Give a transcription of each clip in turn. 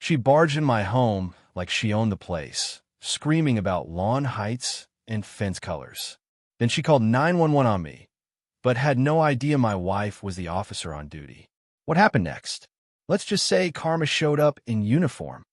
She barged in my home like she owned the place, screaming about lawn heights and fence colors. Then she called 911 on me, but had no idea my wife was the officer on duty. What happened next? Let's just say Karma showed up in uniform.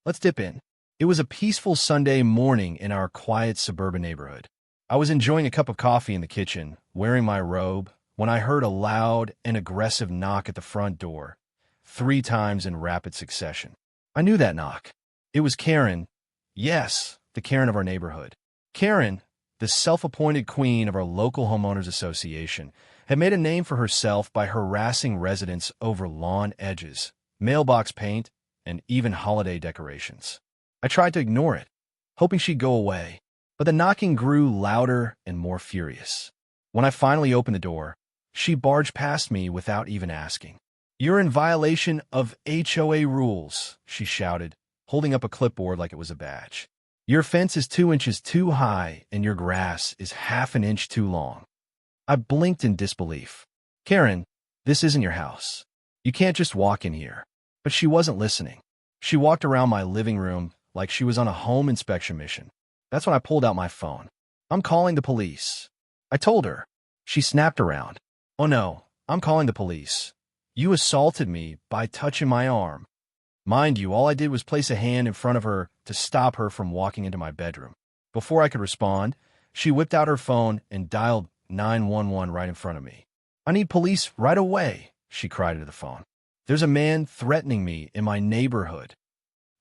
Let's dip in. It was a peaceful Sunday morning in our quiet suburban neighborhood. I was enjoying a cup of coffee in the kitchen, wearing my robe, when I heard a loud and aggressive knock at the front door, 3 times in rapid succession. I knew that knock. It was Karen. Yes, the Karen of our neighborhood. Karen, the self-appointed queen of our local homeowners association, had made a name for herself by harassing residents over lawn edges, mailbox paint, and even holiday decorations. I tried to ignore it, hoping she'd go away, but the knocking grew louder and more furious. When I finally opened the door, she barged past me without even asking. "You're in violation of HOA rules," she shouted, holding up a clipboard like it was a badge. "Your fence is 2 inches too high and your grass is half an inch too long." I blinked in disbelief. "Karen, this isn't your house. You can't just walk in here." But she wasn't listening. She walked around my living room like she was on a home inspection mission. That's when I pulled out my phone. "I'm calling the police," I told her. She snapped around. "Oh no, I'm calling the police. You assaulted me by touching my arm." Mind you, all I did was place a hand in front of her to stop her from walking into my bedroom. Before I could respond, she whipped out her phone and dialed 911 right in front of me. "I need police right away," she cried into the phone. "There's a man threatening me in my neighborhood."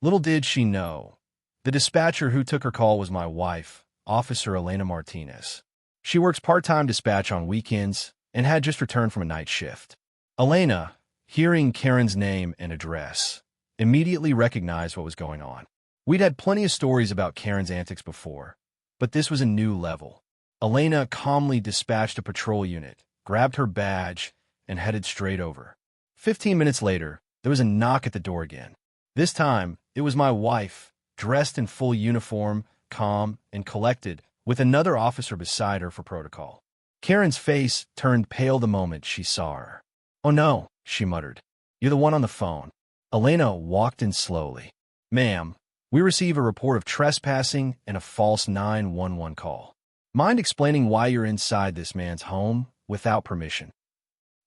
Little did she know, the dispatcher who took her call was my wife, Officer Elena Martinez. She works part-time dispatch on weekends and had just returned from a night shift. Elena, hearing Karen's name and address, immediately recognized what was going on. We'd had plenty of stories about Karen's antics before, but this was a new level. Elena calmly dispatched a patrol unit, grabbed her badge, and headed straight over. 15 minutes later, there was a knock at the door again. This time, it was my wife, dressed in full uniform, calm and collected, with another officer beside her for protocol. Karen's face turned pale the moment she saw her. "Oh no," she muttered. "You're the one on the phone." Elena walked in slowly. "Ma'am, we receive a report of trespassing and a false 911 call. Mind explaining why you're inside this man's home without permission?"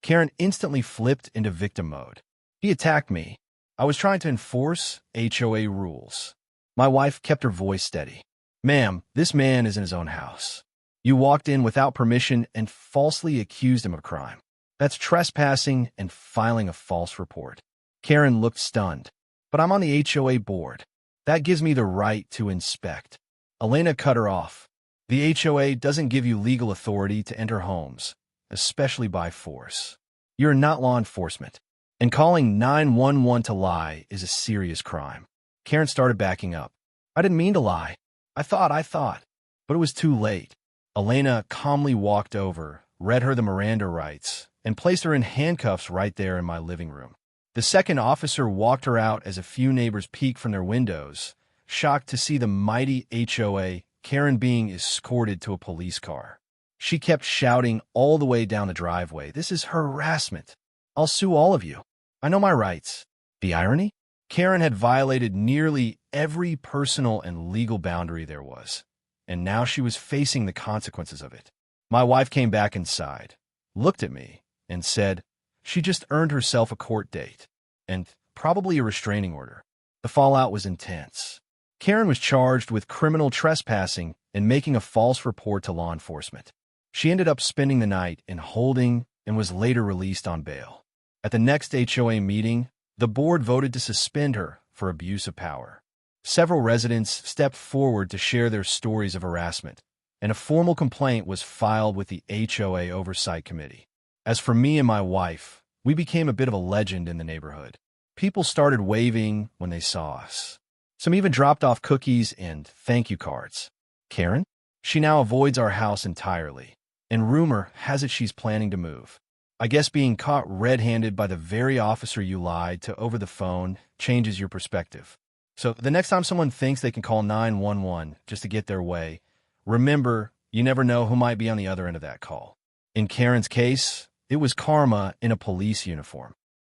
Karen instantly flipped into victim mode. "He attacked me. I was trying to enforce HOA rules." My wife kept her voice steady. "Ma'am, this man is in his own house. You walked in without permission and falsely accused him of crime. That's trespassing and filing a false report." Karen looked stunned. "But I'm on the HOA board. That gives me the right to inspect." Elena cut her off. "The HOA doesn't give you legal authority to enter homes, especially by force. You're not law enforcement. And calling 911 to lie is a serious crime." Karen started backing up. "I didn't mean to lie. I thought. But it was too late." Elena calmly walked over, read her the Miranda rights, and placed her in handcuffs right there in my living room. The second officer walked her out as a few neighbors peeked from their windows, shocked to see the mighty HOA, Karen being escorted to a police car. She kept shouting all the way down the driveway, "This is harassment. I'll sue all of you. I know my rights." The irony? Karen had violated nearly every personal and legal boundary there was, and now she was facing the consequences of it. My wife came back inside, looked at me, and said she just earned herself a court date, and probably a restraining order. The fallout was intense. Karen was charged with criminal trespassing and making a false report to law enforcement. She ended up spending the night in holding and was later released on bail. At the next HOA meeting, the board voted to suspend her for abuse of power. Several residents stepped forward to share their stories of harassment, and a formal complaint was filed with the HOA Oversight Committee. As for me and my wife, we became a bit of a legend in the neighborhood. People started waving when they saw us. Some even dropped off cookies and thank you cards. Karen? She now avoids our house entirely, and rumor has it she's planning to move. I guess being caught red-handed by the very officer you lied to over the phone changes your perspective. So the next time someone thinks they can call 911 just to get their way, remember, you never know who might be on the other end of that call. In Karen's case, it was Karma in a police uniform.